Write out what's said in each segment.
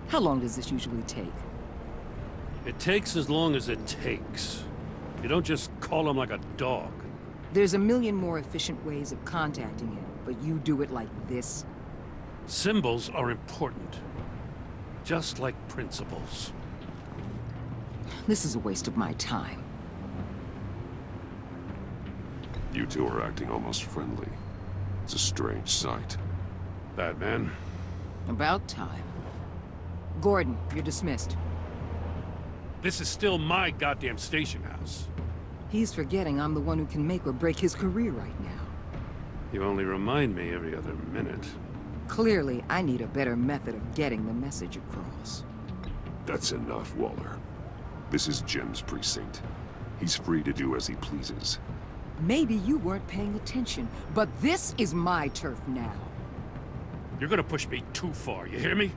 How long does this usually take? It takes as long as it takes. You don't just call him like a dog. There's a million more efficient ways of contacting him, but you do it like this? Symbols are important. Just like principles. This is a waste of my time. You two are acting almost friendly. It's a strange sight. Batman? About time. Gordon, you're dismissed. This is still my goddamn station house. He's forgetting I'm the one who can make or break his career right now. You only remind me every other minute. Clearly, I need a better method of getting the message across. That's enough, Waller. This is Jim's precinct. He's free to do as he pleases. Maybe you weren't paying attention, but this is my turf now. You're gonna push me too far, you hear me?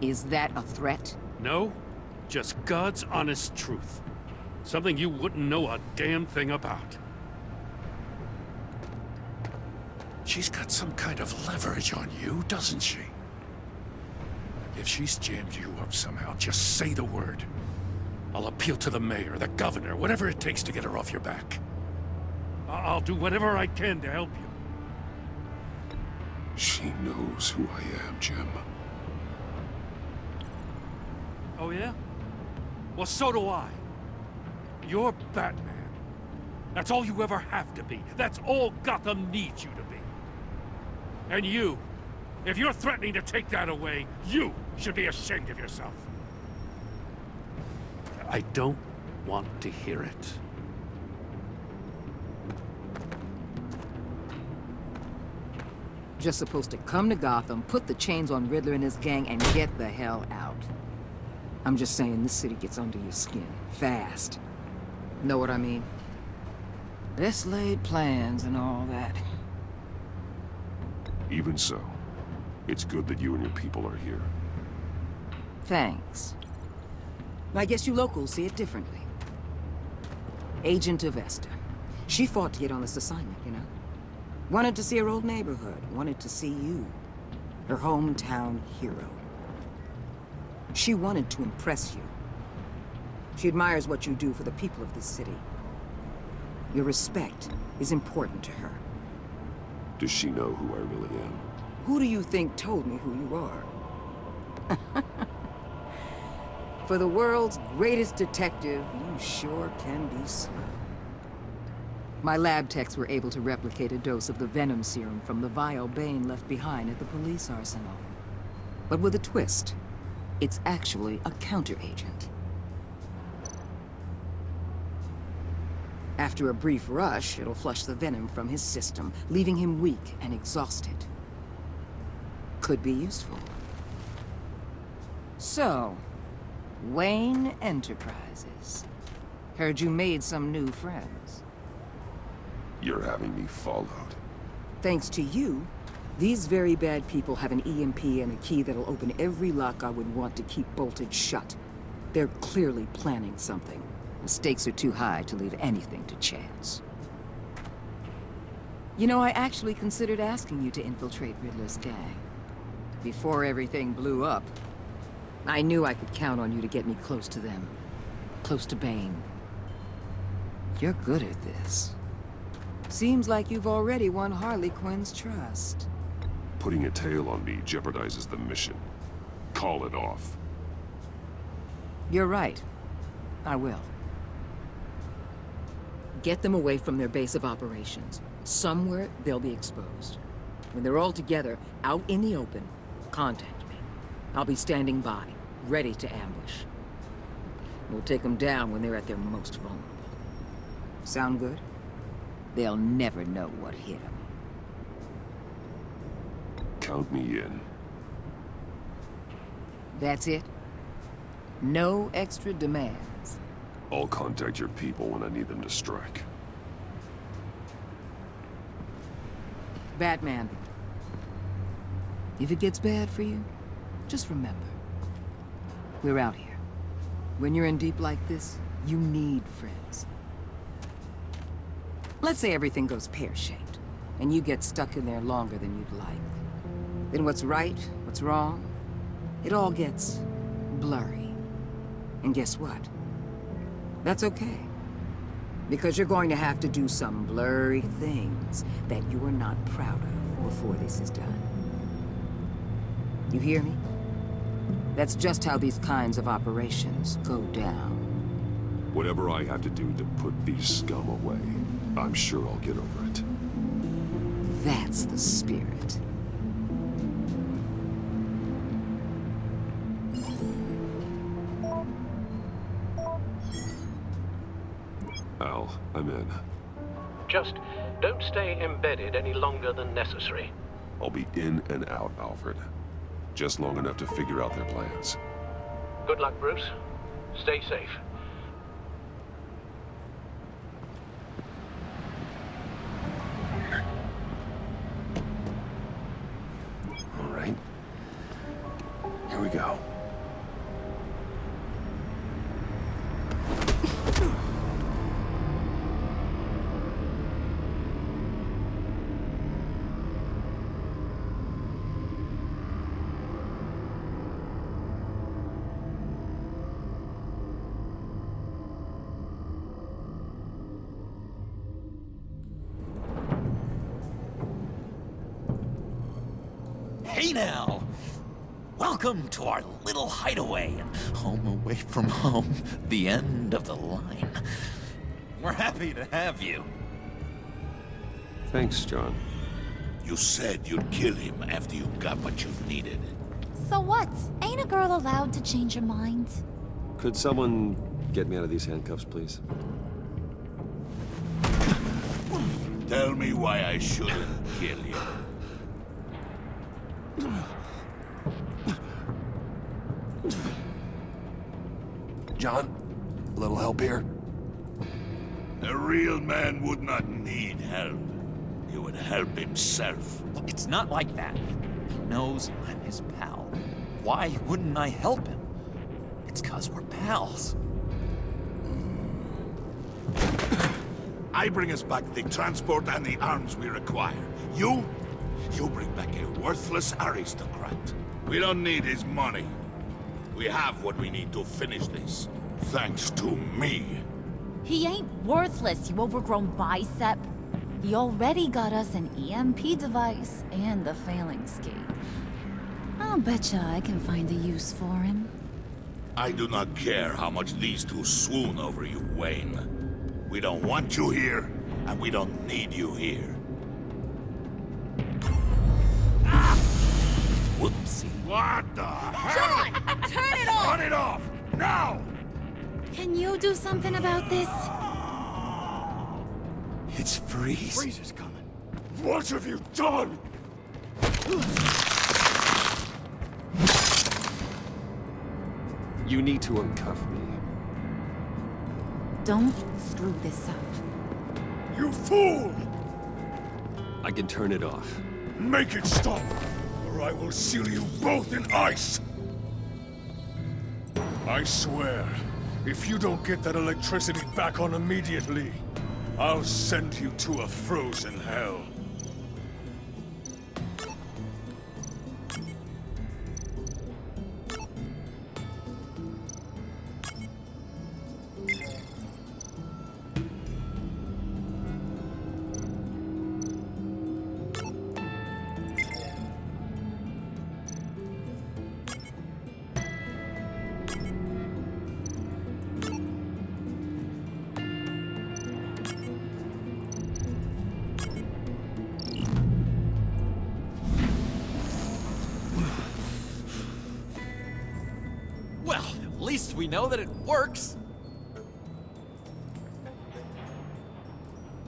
Is that a threat? No, just God's honest truth. Something you wouldn't know a damn thing about. She's got some kind of leverage on you, doesn't she? If she's jammed you up somehow, just say the word. I'll appeal to the mayor, the governor, whatever it takes to get her off your back. I'll do whatever I can to help you. She knows who I am, Jim. Oh yeah? Well, so do I. You're Batman. That's all you ever have to be. That's all Gotham needs you to be. And you, if you're threatening to take that away, you should be ashamed of yourself. I don't want to hear it. Just supposed to come to Gotham, put the chains on Riddler and his gang, and get the hell out. I'm just saying, this city gets under your skin. Fast. Know what I mean? Best laid plans and all that. Even so, it's good that you and your people are here. Thanks. I guess you locals see it differently. Agent Avesta. She fought to get on this assignment, you know? Wanted to see her old neighborhood. Wanted to see you. Her hometown hero. She wanted to impress you. She admires what you do for the people of this city. Your respect is important to her. Does she know who I really am? Who do you think told me who you are? For the world's greatest detective, you sure can be slow. My lab techs were able to replicate a dose of the venom serum from the vial Bane left behind at the police arsenal. But with a twist. It's actually a counteragent. After a brief rush, it'll flush the venom from his system, leaving him weak and exhausted. Could be useful. So, Wayne Enterprises. Heard you made some new friends. You're having me followed. Thanks to you, these very bad people have an EMP and a key that'll open every lock I would want to keep bolted shut. They're clearly planning something. The stakes are too high to leave anything to chance. You know, I actually considered asking you to infiltrate Riddler's gang. Before everything blew up, I knew I could count on you to get me close to them. Close to Bane. You're good at this. Seems like you've already won Harley Quinn's trust. Putting a tail on me jeopardizes the mission. Call it off. You're right. I will. Get them away from their base of operations. Somewhere they'll be exposed. When they're all together, out in the open, contact me. I'll be standing by, ready to ambush. We'll take them down when they're at their most vulnerable. Sound good? They'll never know what hit them. Count me in. That's it? No extra demands? I'll contact your people when I need them to strike. Batman. If it gets bad for you, just remember. We're out here. When you're in deep like this, you need friends. Let's say everything goes pear-shaped, and you get stuck in there longer than you'd like. Then what's right, what's wrong, it all gets blurry. And guess what? That's okay. Because you're going to have to do some blurry things that you are not proud of before this is done. You hear me? That's just how these kinds of operations go down. Whatever I have to do to put these scum away, I'm sure I'll get over it. That's the spirit. Al, I'm in. Just don't stay embedded any longer than necessary. I'll be in and out, Alfred. Just long enough to figure out their plans. Good luck, Bruce. Stay safe. All right. Here we go. Hey now! Welcome to our little hideaway and home away from home, the end of the line. We're happy to have you. Thanks, John. You said you'd kill him after you got what you needed. So what? Ain't a girl allowed to change her mind? Could someone get me out of these handcuffs, please? Tell me why I shouldn't kill you. John, a little help here? A real man would not need help. He would help himself. Look, it's not like that. He knows I'm his pal. Why wouldn't I help him? It's 'cause we're pals. I bring us back the transport and the arms we require. You bring back a worthless aristocrat. We don't need his money. We have what we need to finish this. Thanks to me. He ain't worthless, you overgrown bicep. He already got us an EMP device and the failing skate. I'll betcha I can find a use for him. I do not care how much these two swoon over you, Wayne. We don't want you here, and we don't need you here. Whoopsie. What the hell? John! Turn it off! Turn it off! Now! Can you do something about this? It's Freeze. Freeze is coming. What have you done? You need to uncuff me. Don't screw this up. You fool! I can turn it off. Make it stop, or I will seal you both in ice! I swear, if you don't get that electricity back on immediately, I'll send you to a frozen hell. Well, at least we know that it works.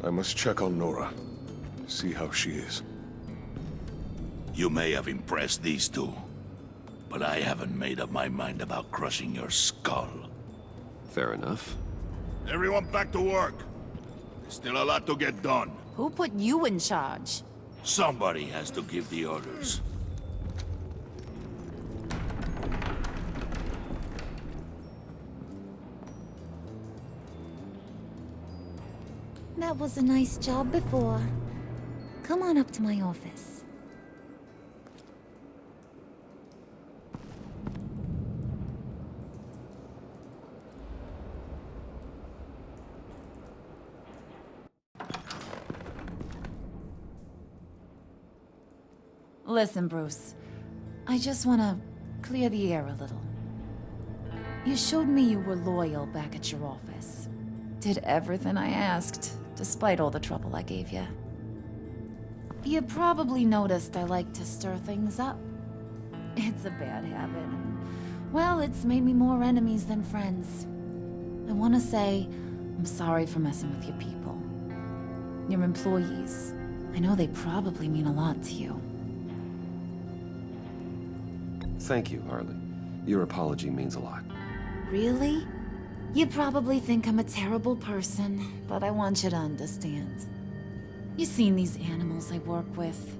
I must check on Nora. See how she is. You may have impressed these two, but I haven't made up my mind about crushing your skull. Fair enough. Everyone back to work. There's still a lot to get done. Who put you in charge? Somebody has to give the orders. That was a nice job before. Come on up to my office. Listen, Bruce. I just want to clear the air a little. You showed me you were loyal back at your office. Did everything I asked, despite all the trouble I gave you. You probably noticed I like to stir things up. It's a bad habit, and, well, it's made me more enemies than friends. I want to say I'm sorry for messing with your people. Your employees. I know they probably mean a lot to you. Thank you, Harley. Your apology means a lot. Really? You probably think I'm a terrible person, but I want you to understand. You've seen these animals I work with.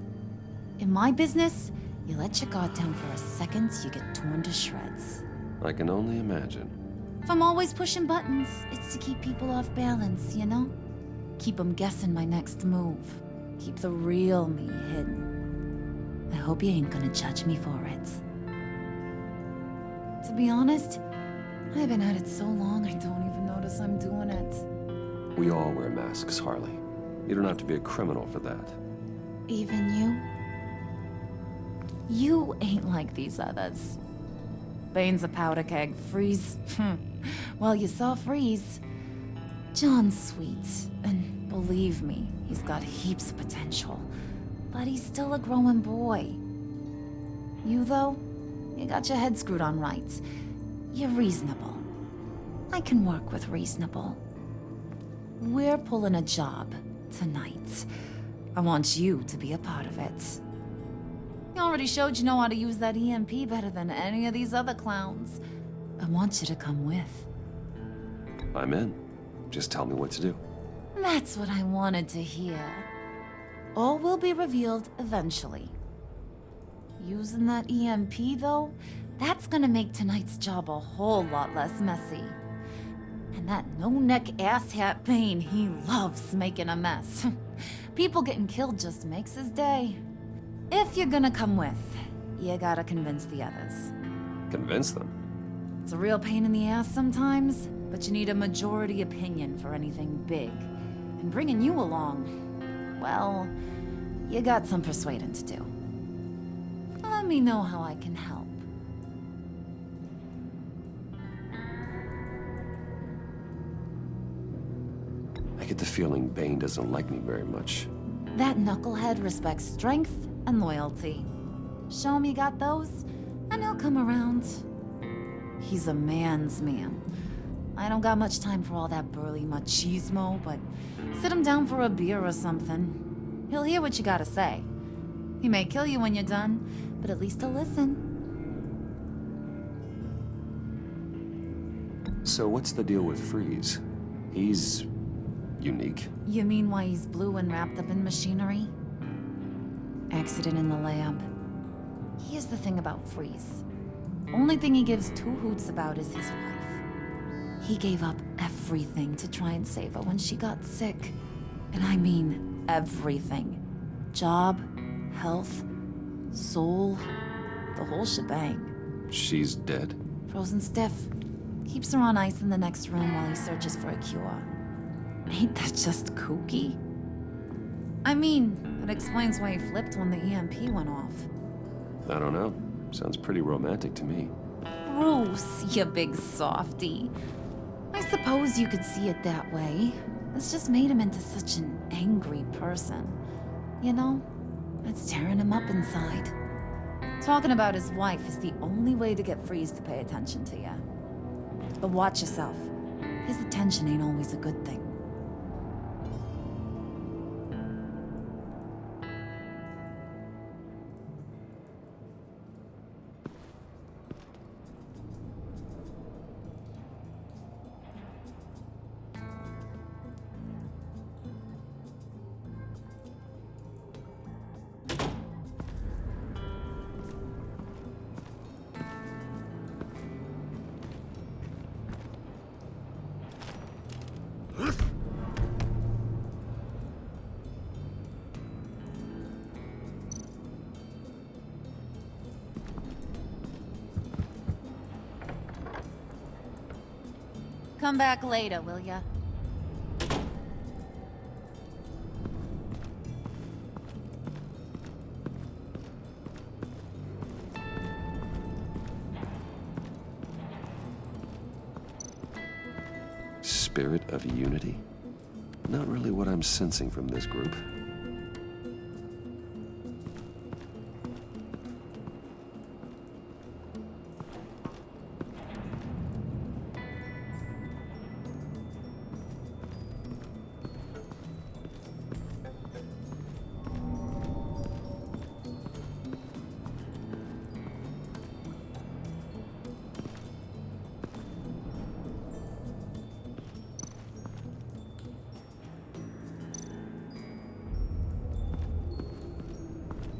In my business, you let your guard down for a second, you get torn to shreds. I can only imagine. If I'm always pushing buttons, it's to keep people off balance, you know? Keep them guessing my next move. Keep the real me hidden. I hope you ain't gonna judge me for it. To be honest, I've been at it so long I don't even notice I'm doing it. We all wear masks, Harley. You don't have to be a criminal for that. Even you? You ain't like these others. Bane's a powder keg. Freeze. Well, you saw Freeze. John's sweet, and believe me, he's got heaps of potential. But he's still a growing boy. You, though, you got your head screwed on right. You're reasonable. I can work with reasonable. We're pulling a job tonight. I want you to be a part of it. You already showed you know how to use that EMP better than any of these other clowns. I want you to come with. I'm in. Just tell me what to do. That's what I wanted to hear. All will be revealed eventually. Using that EMP, though, that's gonna make tonight's job a whole lot less messy. And that no-neck asshat Bane, he loves making a mess. People getting killed just makes his day. If you're gonna come with, you gotta convince the others. Convince them? It's a real pain in the ass sometimes, but you need a majority opinion for anything big. And bringing you along, well, you got some persuading to do. Let me know how I can help. I get the feeling Bane doesn't like me very much. That knucklehead respects strength and loyalty. Show him you got those, and he'll come around. He's a man's man. I don't got much time for all that burly machismo, but sit him down for a beer or something. He'll hear what you gotta say. He may kill you when you're done, but at least he'll listen. So what's the deal with Freeze? He's unique. You mean why he's blue and wrapped up in machinery? Accident in the lab. Here's the thing about Freeze. Only thing he gives two hoots about is his wife. He gave up everything to try and save her when she got sick. And I mean everything. Job, health, soul, the whole shebang. She's dead? Frozen stiff. Keeps her on ice in the next room while he searches for a cure. Ain't that just kooky? I mean, it explains why he flipped when the EMP went off. I don't know. Sounds pretty romantic to me. Bruce, you big softy. I suppose you could see it that way. It's just made him into such an angry person. You know, it's tearing him up inside. Talking about his wife is the only way to get Freeze to pay attention to you. But watch yourself. His attention ain't always a good thing. Come back later, will ya? spirit of unity? Not really what I'm sensing from this group.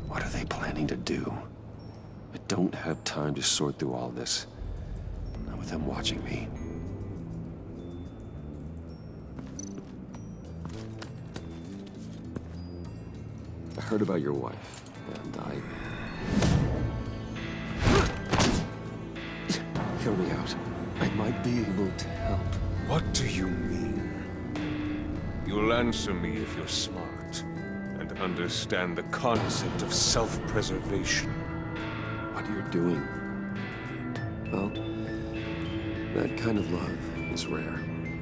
What are they planning to do? I don't have time to sort through all this. Not with them watching me. I heard about your wife, and Hear me out. I might be able to help. What do you mean? You'll answer me if you're smart and understand the concept of self-preservation. What you're doing? Well, that kind of love is rare.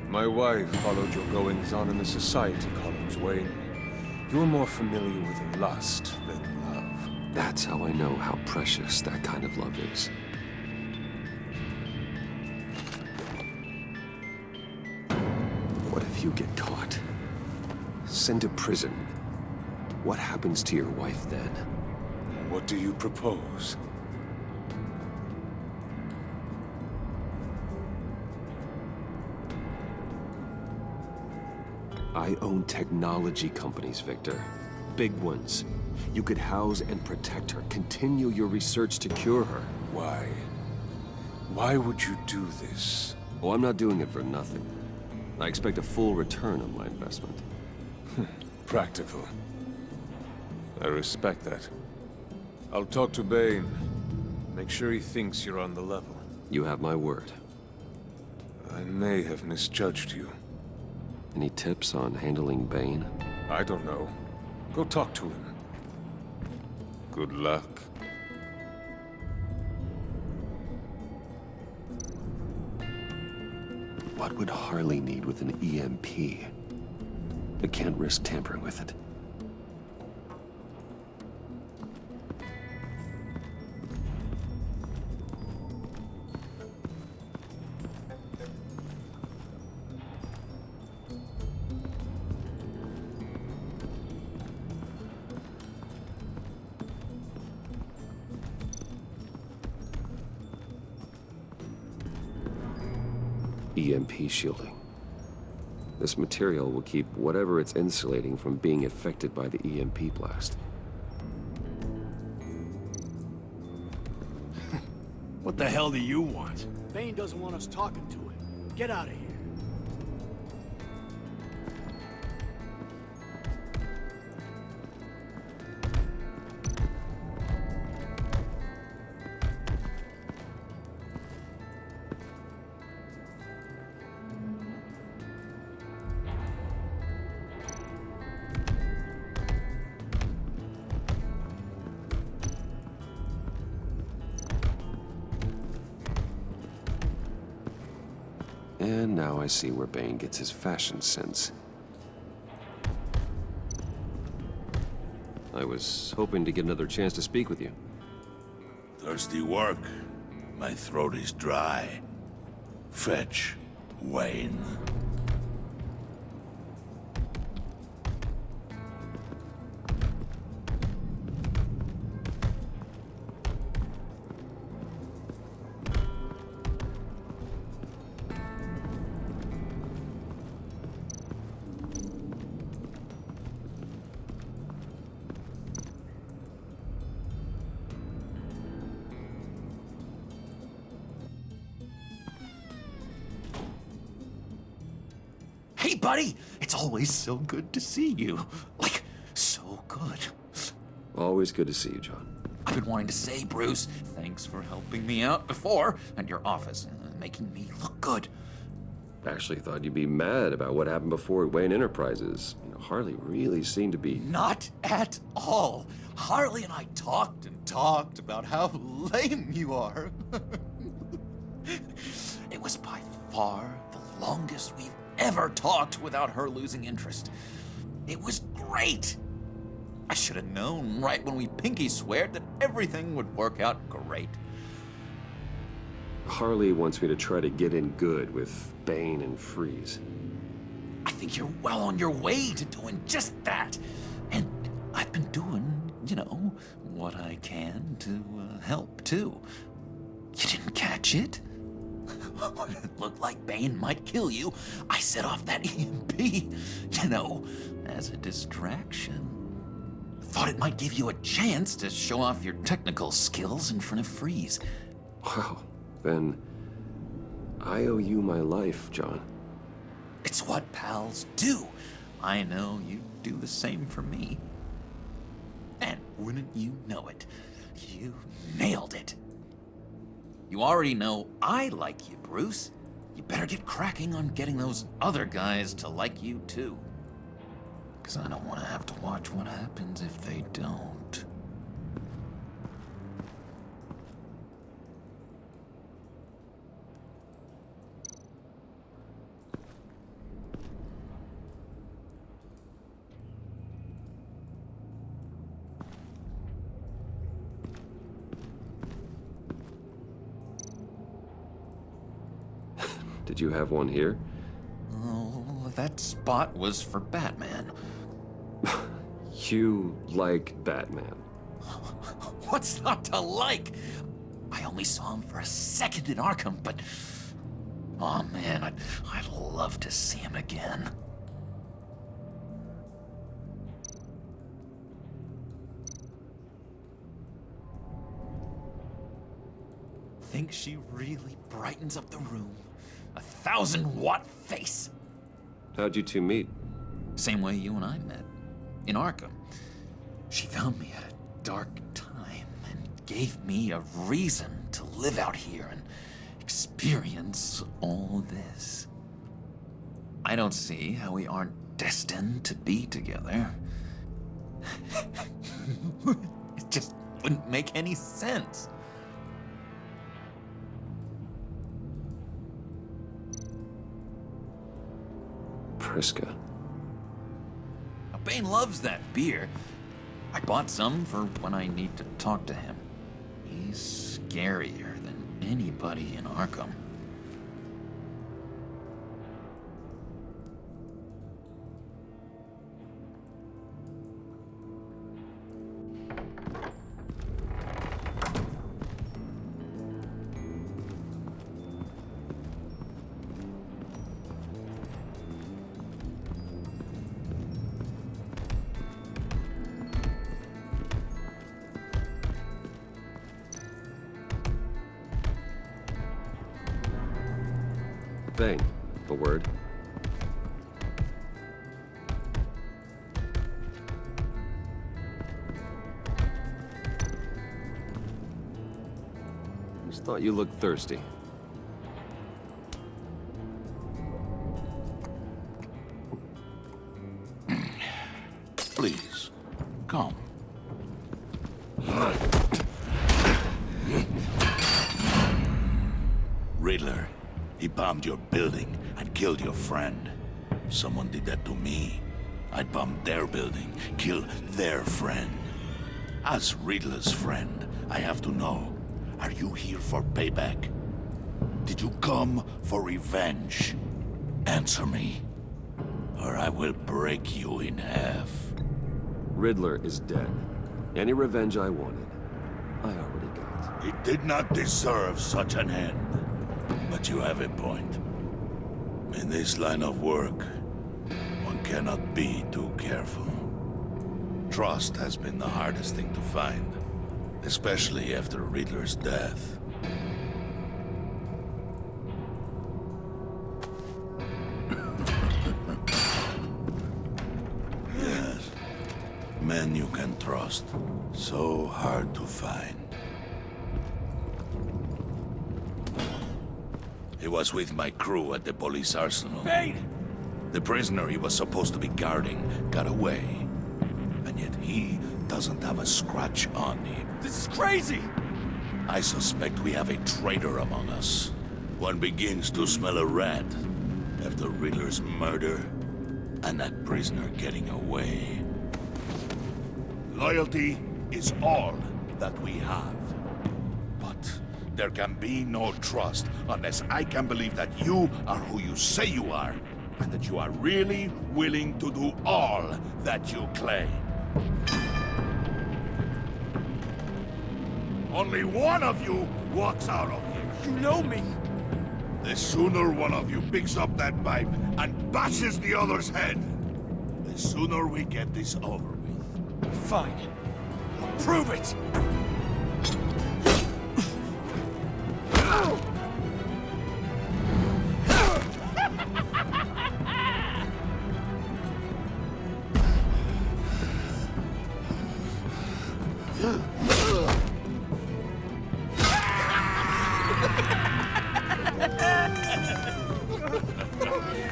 My wife followed your goings-on in the society columns, Wayne. You're more familiar with lust than love. That's how I know how precious that kind of love is. What if you get caught? Sent to prison. What happens to your wife then? What do you propose? I own technology companies, Victor. Big ones. You could house and protect her, continue your research to cure her. Why? Why would you do this? Oh, I'm not doing it for nothing. I expect a full return on my investment. Practical. I respect that. I'll talk to Bane. Make sure he thinks you're on the level. You have my word. I may have misjudged you. Any tips on handling Bane? I don't know. Go talk to him. Good luck. What would Harley need with an EMP? I can't risk tampering with it. EMP shielding. This material will keep whatever it's insulating from being affected by the EMP blast. What the hell do you want? Bane doesn't want us talking to him. Get out of here. And now I see where Bane gets his fashion sense. I was hoping to get another chance to speak with you. Thirsty work. My throat is dry. Fetch, Wayne. Hey, buddy! It's always so good to see you. Like, so good. Always good to see you, John. I've been wanting to say, Bruce, thanks for helping me out before, and your office, making me look good. Actually thought you'd be mad about what happened before at Wayne Enterprises. You know, Harley really seemed to be... Not at all. Harley and I talked and talked about how lame you are. It was by far the longest we've ever talked without her losing interest. It was great. I should have known right when we pinky sweared that everything would work out great. Harley wants me to try to get in good with Bane and Freeze. I think you're well on your way to doing just that. And I've been doing, what I can to help, too. You didn't catch it? When it looked like Bane might kill you, I set off that EMP, as a distraction. Thought it might give you a chance to show off your technical skills in front of Freeze. Wow, then I owe you my life, John. It's what pals do. I know you do the same for me. And wouldn't you know it, you nailed it. You already know I like you, Bruce. You better get cracking on getting those other guys to like you too. 'Cause I don't want to have to watch what happens if they don't. Did you have one here? Oh, that spot was for Batman. You like Batman? What's not to like? I only saw him for a second in Arkham, but... oh man, I'd love to see him again. Think she really brightens up the room. 1,000-watt face. How'd you two meet? Same way you and I met. In Arkham. She found me at a dark time and gave me a reason to live out here and experience all this. I don't see how we aren't destined to be together. It just wouldn't make any sense. Priska. Bane loves that beer. I bought some for when I need to talk to him. He's scarier than anybody in Arkham. Bane, a word. Just thought you looked thirsty. Please, come. Riddler, he bombed your building and killed your friend. Someone did that to me. I'd bomb their building, kill their friend. As Riddler's friend, I have to know, are you here for payback? Did you come for revenge? Answer me, or I will break you in half. Riddler is dead. Any revenge I wanted, I already got. He did not deserve such an end. But you have a point. In this line of work, one cannot be too careful. Trust has been the hardest thing to find, especially after Riddler's death. Yes, men you can trust, so hard to find. He was with my crew at the police arsenal. Bane! The prisoner he was supposed to be guarding got away. And yet he doesn't have a scratch on him. This is crazy! I suspect we have a traitor among us. One begins to smell a rat. of the Riddler's murder and that prisoner getting away. Loyalty is all that we have. But there can be no trust unless I can believe that you are who you say you are, and that you are really willing to do all that you claim. Only one of you walks out of here. You know me. The sooner one of you picks up that pipe and bashes the other's head, the sooner we get this over with. Fine. Prove it!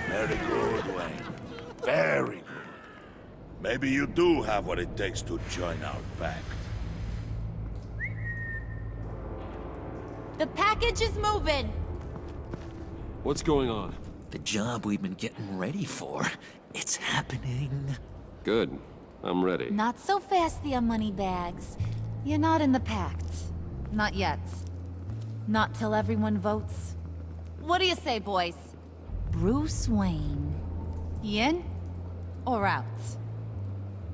Very good, Wayne. Very good. Maybe you do have what it takes to join our pact. The package is moving. What's going on? The job we've been getting ready for. It's happening. Good. I'm ready. Not so fast, the Moneybags. You're not in the pact. Not yet. Not till everyone votes. What do you say, boys? Bruce Wayne. In or out?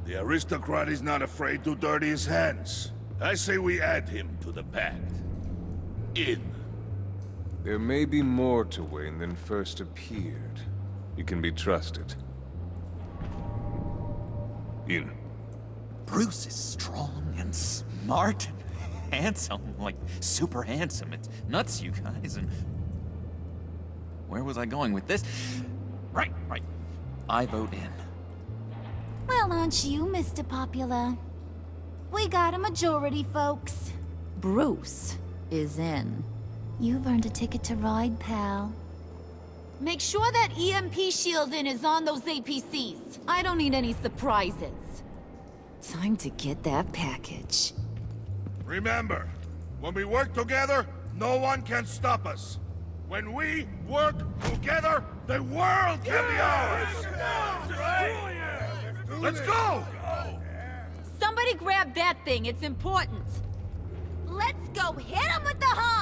The aristocrat is not afraid to dirty his hands. I say we add him to the pact. In. There may be more to Wayne than first appeared. You can be trusted. In. Bruce is strong and smart and handsome, like super handsome. It's nuts, you guys, and... Where was I going with this? Right. I vote in. Well, aren't you, Mr. Popular? We got a majority, folks. Bruce is in. You've earned a ticket to ride, pal. Make sure that EMP shielding is on those APCs. I don't need any surprises. Time to get that package. Remember, when we work together, no one can stop us. When we work together, the world can be ours! Let's go! Somebody grab that thing, it's important. Let's go hit him with the hog!